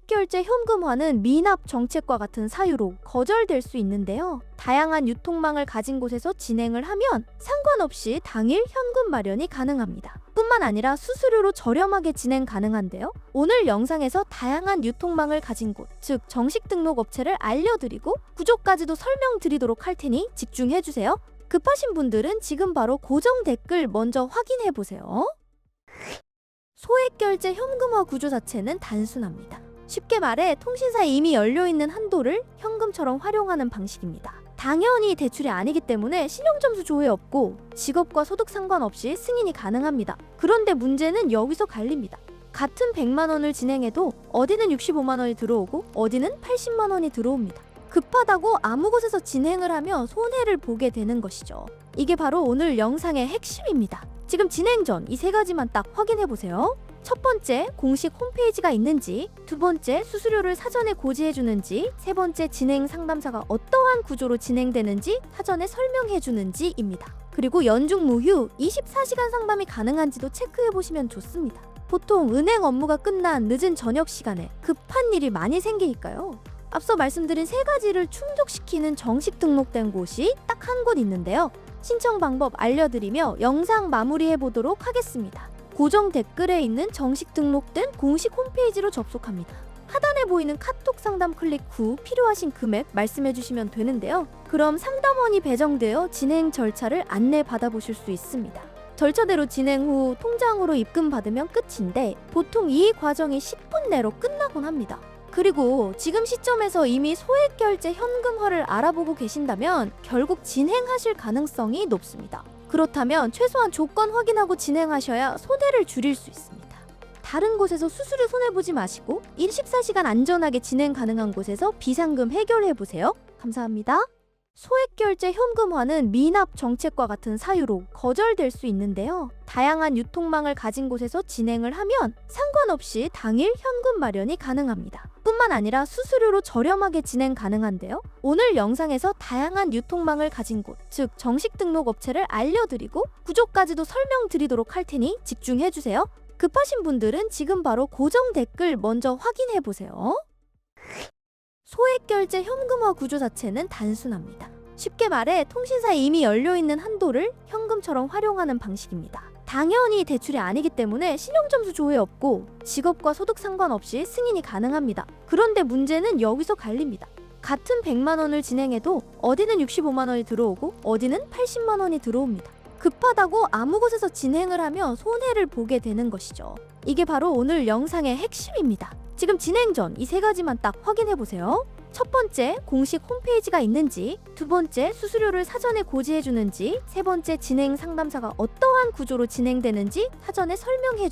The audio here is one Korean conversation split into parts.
소액결제 현금화는 미납 정책과 같은 사유로 거절될 수 있는데요. 다양한 유통망을 가진 곳에서 진행을 하면 상관없이 당일 현금 마련이 가능합니다. 뿐만 아니라 수수료로 저렴하게 진행 가능한데요. 오늘 영상에서 다양한 유통망을 가진 곳, 즉 정식 등록 업체를 알려드리고 구조까지도 설명드리도록 할 테니 집중해주세요. 급하신 분들은 지금 바로 고정 댓글 먼저 확인해보세요. 소액결제 현금화 구조 자체는 단순합니다. 쉽게 말해 통신사에 이미 열려있는 한도를 현금처럼 활용하는 방식입니다. 당연히 대출이 아니기 때문에 신용점수 조회 없고 직업과 소득 상관없이 승인이 가능합니다. 그런데 문제는 여기서 갈립니다. 같은 100만 원을 진행해도 어디는 65만 원이 들어오고 어디는 80만 원이 들어옵니다. 급하다고 아무 곳에서 진행을 하며 손해를 보게 되는 것이죠. 이게 바로 오늘 영상의 핵심입니다. 지금 진행 전 이 세 가지만 딱 확인해보세요. 첫 번째, 공식 홈페이지가 있는지, 두 번째, 수수료를 사전에 고지해주는지, 세 번째, 진행 상담사가 어떠한 구조로 진행되는지 사전에 설명해주는지입니다. 그리고 연중 무휴 24시간 상담이 가능한지도 체크해보시면 좋습니다. 보통 은행 업무가 끝난 늦은 저녁 시간에 급한 일이 많이 생기니까요. 앞서 말씀드린 세 가지를 충족시키는 정식 등록된 곳이 딱 한 곳 있는데요. 신청 방법 알려드리며 영상 마무리해보도록 하겠습니다. 고정 댓글에 있는 정식 등록된 공식 홈페이지로 접속합니다. 하단에 보이는 카톡 상담 클릭 후 필요하신 금액 말씀해주시면 되는데요. 그럼 상담원이 배정되어 진행 절차를 안내 받아보실 수 있습니다. 절차대로 진행 후 통장으로 입금받으면 끝인데 보통 이 과정이 10분 내로 끝나곤 합니다. 그리고 지금 시점에서 이미 소액결제 현금화를 알아보고 계신다면 결국 진행하실 가능성이 높습니다. 그렇다면 최소한 조건 확인하고 진행하셔야 손해를 줄일 수 있습니다. 다른 곳에서 수수료 손해보지 마시고 24시간 안전하게 진행 가능한 곳에서 비상금 해결해보세요. 감사합니다. 소액결제 현금화는 미납 정책과 같은 사유로 거절될 수 있는데요. 다양한 유통망을 가진 곳에서 진행을 하면 상관없이 당일 현금 마련이 가능합니다. 뿐만 아니라 수수료로 저렴하게 진행 가능한데요. 오늘 영상에서 다양한 유통망을 가진 곳, 즉 정식 등록 업체를 알려드리고 구조까지도 설명드리도록 할 테니 집중해주세요. 급하신 분들은 지금 바로 고정 댓글 먼저 확인해보세요. 소액결제 현금화 구조 자체는 단순합니다. 쉽게 말해 통신사에 이미 열려있는 한도를 현금처럼 활용하는 방식입니다. 당연히 대출이 아니기 때문에 신용점수 조회 없고 직업과 소득 상관없이 승인이 가능합니다. 그런데 문제는 여기서 갈립니다. 같은 100만 원을 진행해도 어디는 65만 원이 들어오고 어디는 80만 원이 들어옵니다. 급하다고 아무 곳에서 진행을 하며 손해를 보게 되는 것이죠. 이게 바로 오늘 영상의 핵심입니다. 지금 진행 전 이 세 가지만 딱 확인해보세요. 첫 번째, 공식 홈페이지가 있는지, 두 번째, 수수료를 사전에 고지해주는지, 세 번째, 진행 상담사가 어떠한 구조로 진행되는지 사전에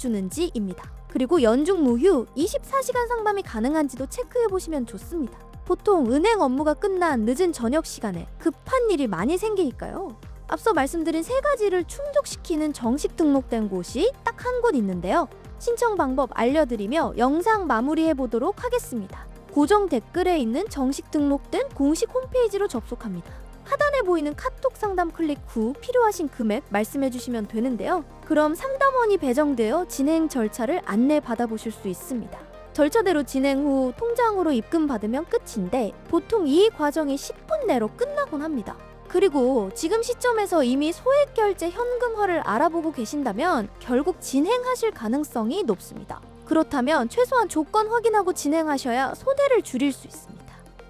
설명해주는지입니다. 그리고 연중 무휴 24시간 상담이 가능한지도 체크해보시면 좋습니다. 보통 은행 업무가 끝난 늦은 저녁 시간에 급한 일이 많이 생기니까요. 앞서 말씀드린 세 가지를 충족시키는 정식 등록된 곳이 딱 한 곳 있는데요. 신청 방법 알려드리며 영상 마무리해보도록 하겠습니다. 고정 댓글에 있는 정식 등록된 공식 홈페이지로 접속합니다. 하단에 보이는 카톡 상담 클릭 후 필요하신 금액 말씀해주시면 되는데요. 그럼 상담원이 배정되어 진행 절차를 안내 받아보실 수 있습니다. 절차대로 진행 후 통장으로 입금받으면 끝인데 보통 이 과정이 10분 내로 끝나곤 합니다. 그리고 지금 시점에서 이미 소액결제 현금화를 알아보고 계신다면 결국 진행하실 가능성이 높습니다. 그렇다면 최소한 조건 확인하고 진행하셔야 손해를 줄일 수 있습니다.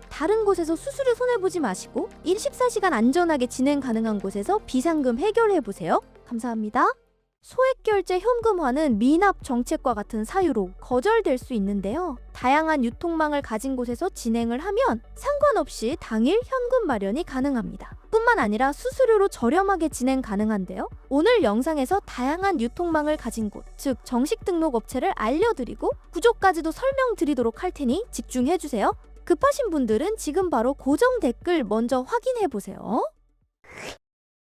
다른 곳에서 수수료 손해보지 마시고 24시간 안전하게 진행 가능한 곳에서 비상금 해결해보세요. 감사합니다. 소액결제 현금화는 미납 정책과 같은 사유로 거절될 수 있는데요. 다양한 유통망을 가진 곳에서 진행을 하면 상관없이 당일 현금 마련이 가능합니다. 뿐만 아니라 수수료로 저렴하게 진행 가능한데요. 오늘 영상에서 다양한 유통망을 가진 곳, 즉 정식 등록 업체를 알려드리고 구조까지도 설명드리도록 할 테니 집중해주세요. 급하신 분들은 지금 바로 고정 댓글 먼저 확인해보세요.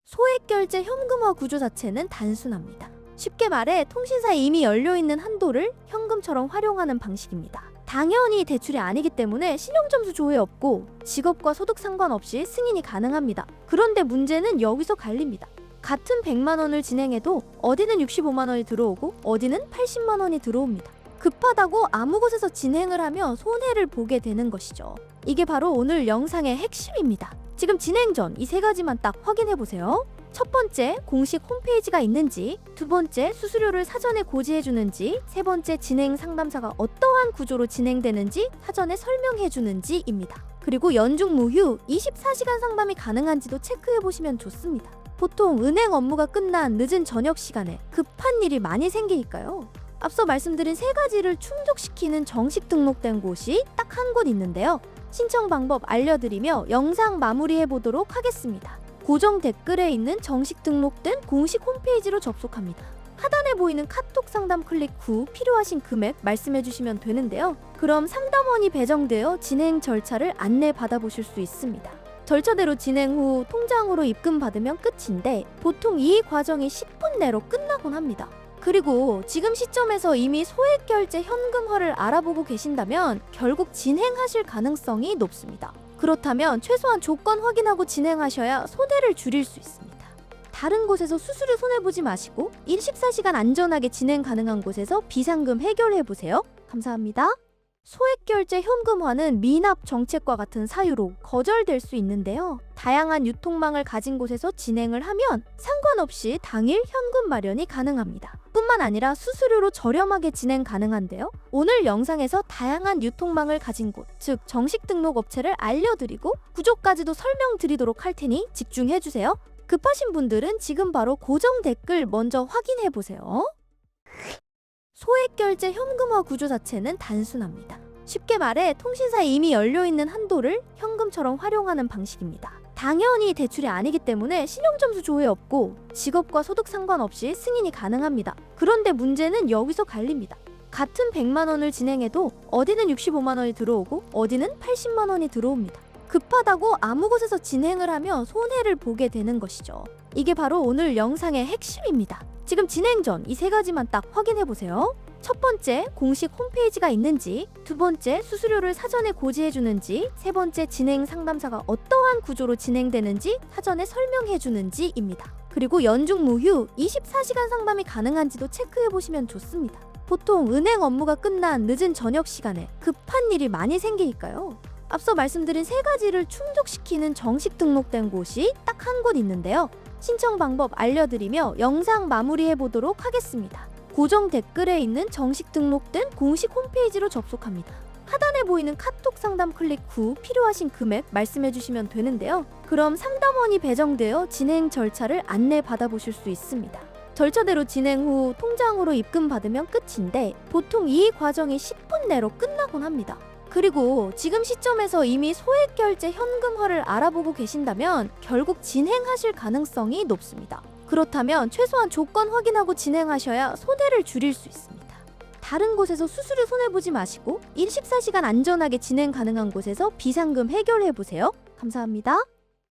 소액결제 현금화 구조 자체는 단순합니다. 쉽게 말해 통신사에 이미 열려있는 한도를 현금처럼 활용하는 방식입니다. 당연히 대출이 아니기 때문에 신용점수 조회 없고 직업과 소득 상관없이 승인이 가능합니다. 그런데 문제는 여기서 갈립니다. 같은 100만 원을 진행해도 어디는 65만 원이 들어오고 어디는 80만 원이 들어옵니다. 급하다고 아무 곳에서 진행을 하며 손해를 보게 되는 것이죠. 이게 바로 오늘 영상의 핵심입니다. 지금 진행 전 이 세 가지만 딱 확인해 보세요. 첫 번째, 공식 홈페이지가 있는지, 두 번째, 수수료를 사전에 고지해 주는지, 세 번째, 진행 상담사가 어떠한 구조로 진행되는지 사전에 설명해 주는지입니다. 그리고 연중 무휴 24시간 상담이 가능한지도 체크해 보시면 좋습니다. 보통 은행 업무가 끝난 늦은 저녁 시간에 급한 일이 많이 생기니까요. 앞서 말씀드린 세 가지를 충족시키는 정식 등록된 곳이 딱 한 곳 있는데요. 신청 방법 알려드리며 영상 마무리해 보도록 하겠습니다. 고정 댓글에 있는 정식 등록된 공식 홈페이지로 접속합니다. 하단에 보이는 카톡 상담 클릭 후 필요하신 금액 말씀해 주시면 되는데요. 그럼 상담원이 배정되어 진행 절차를 안내 받아보실 수 있습니다. 절차대로 진행 후 통장으로 입금 받으면 끝인데 보통 이 과정이 10분 내로 끝나곤 합니다. 그리고 지금 시점에서 이미 소액 결제 현금화를 알아보고 계신다면 결국 진행하실 가능성이 높습니다. 그렇다면 최소한 조건 확인하고 진행하셔야 손해를 줄일 수 있습니다. 다른 곳에서 수수료 손해보지 마시고 24시간 안전하게 진행 가능한 곳에서 비상금 해결해보세요. 감사합니다. 소액 결제 현금화는 미납 정책과 같은 사유로 거절될 수 있는데요. 다양한 유통망을 가진 곳에서 진행을 하면 상관없이 당일 현금 마련이 가능합니다. 뿐만 아니라 수수료로 저렴하게 진행 가능한데요. 오늘 영상에서 다양한 유통망을 가진 곳, 즉 정식 등록 업체를 알려드리고 구조까지도 설명드리도록 할 테니 집중해주세요. 급하신 분들은 지금 바로 고정 댓글 먼저 확인해보세요. 소액 결제 현금화 구조 자체는 단순합니다. 쉽게 말해 통신사에 이미 열려있는 한도를 현금처럼 활용하는 방식입니다. 당연히 대출이 아니기 때문에 신용점수 조회 없고 직업과 소득 상관없이 승인이 가능합니다. 그런데 문제는 여기서 갈립니다. 같은 100만 원을 진행해도 어디는 65만 원이 들어오고 어디는 80만 원이 들어옵니다. 급하다고 아무 곳에서 진행을 하며 손해를 보게 되는 것이죠. 이게 바로 오늘 영상의 핵심입니다. 지금 진행 전 이 세 가지만 딱 확인해 보세요. 첫 번째, 공식 홈페이지가 있는지, 두 번째, 수수료를 사전에 고지해 주는지, 세 번째, 진행 상담사가 어떠한 구조로 진행되는지 사전에 설명해 주는지입니다. 그리고 연중 무휴 24시간 상담이 가능한지도 체크해 보시면 좋습니다. 보통 은행 업무가 끝난 늦은 저녁 시간에 급한 일이 많이 생기니까요. 앞서 말씀드린 세 가지를 충족시키는 정식 등록된 곳이 딱 한 곳 있는데요. 신청 방법 알려드리며 영상 마무리해 보도록 하겠습니다. 고정 댓글에 있는 정식 등록된 공식 홈페이지로 접속합니다. 하단에 보이는 카톡 상담 클릭 후 필요하신 금액 말씀해 주시면 되는데요. 그럼 상담원이 배정되어 진행 절차를 안내 받아보실 수 있습니다. 절차대로 진행 후 통장으로 입금 받으면 끝인데 보통 이 과정이 10분 내로 끝나곤 합니다. 그리고 지금 시점에서 이미 소액 결제 현금화를 알아보고 계신다면 결국 진행하실 가능성이 높습니다. 그렇다면 최소한 조건 확인하고 진행하셔야 손해를 줄일 수 있습니다. 다른 곳에서 수수료 손해보지 마시고 24시간 안전하게 진행 가능한 곳에서 비상금 해결해보세요. 감사합니다.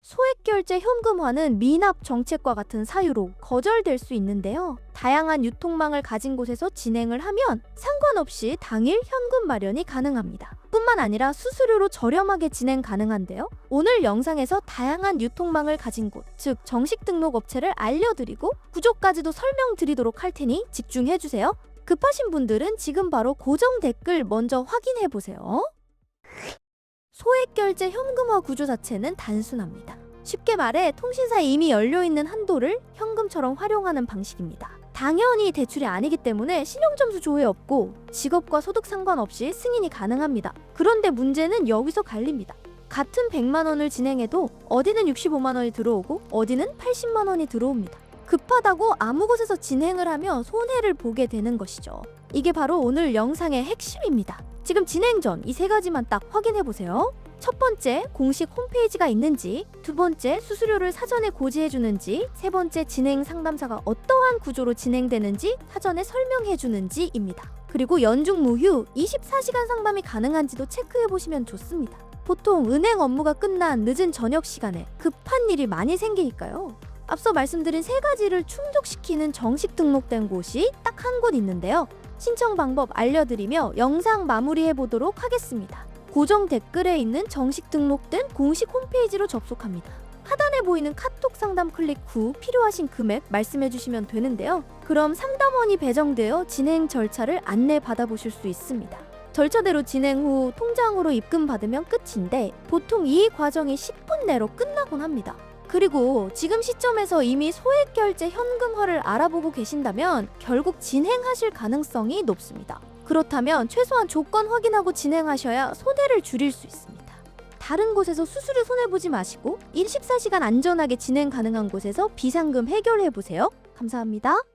소액 결제 현금화는 미납 정책과 같은 사유로 거절될 수 있는데요. 다양한 유통망을 가진 곳에서 진행을 하면 상관없이 당일 현금 마련이 가능합니다. 뿐만 아니라 수수료로 저렴하게 진행 가능한데요. 오늘 영상에서 다양한 유통망을 가진 곳, 즉 정식 등록 업체를 알려드리고 구조까지도 설명드리도록 할 테니 집중해주세요. 급하신 분들은 지금 바로 고정 댓글 먼저 확인해보세요. 소액 결제 현금화 구조 자체는 단순합니다. 쉽게 말해 통신사에 이미 열려있는 한도를 현금처럼 활용하는 방식입니다. 당연히 대출이 아니기 때문에 신용점수 조회 없고 직업과 소득 상관없이 승인이 가능합니다. 그런데 문제는 여기서 갈립니다. 같은 100만 원을 진행해도 어디는 65만 원이 들어오고 어디는 80만 원이 들어옵니다. 급하다고 아무 곳에서 진행을 하며 손해를 보게 되는 것이죠. 이게 바로 오늘 영상의 핵심입니다. 지금 진행 전 이 세 가지만 딱 확인해 보세요. 첫 번째, 공식 홈페이지가 있는지, 두 번째, 수수료를 사전에 고지해 주는지, 세 번째, 진행 상담사가 어떠한 구조로 진행되는지 사전에 설명해 주는지입니다. 그리고 연중 무휴 24시간 상담이 가능한지도 체크해 보시면 좋습니다. 보통 은행 업무가 끝난 늦은 저녁 시간에 급한 일이 많이 생기니까요. 앞서 말씀드린 세 가지를 충족시키는 정식 등록된 곳이 딱 한 곳 있는데요. 신청 방법 알려드리며 영상 마무리해 보도록 하겠습니다. 고정 댓글에 있는 정식 등록된 공식 홈페이지로 접속합니다. 하단에 보이는 카톡 상담 클릭 후 필요하신 금액 말씀해 주시면 되는데요. 그럼 상담원이 배정되어 진행 절차를 안내 받아보실 수 있습니다. 절차대로 진행 후 통장으로 입금받으면 끝인데 보통 이 과정이 10분 내로 끝나곤 합니다. 그리고 지금 시점에서 이미 소액 결제 현금화를 알아보고 계신다면 결국 진행하실 가능성이 높습니다. 그렇다면 최소한 조건 확인하고 진행하셔야 손해를 줄일 수 있습니다. 다른 곳에서 수수료 손해보지 마시고 24시간 안전하게 진행 가능한 곳에서 비상금 해결해보세요. 감사합니다.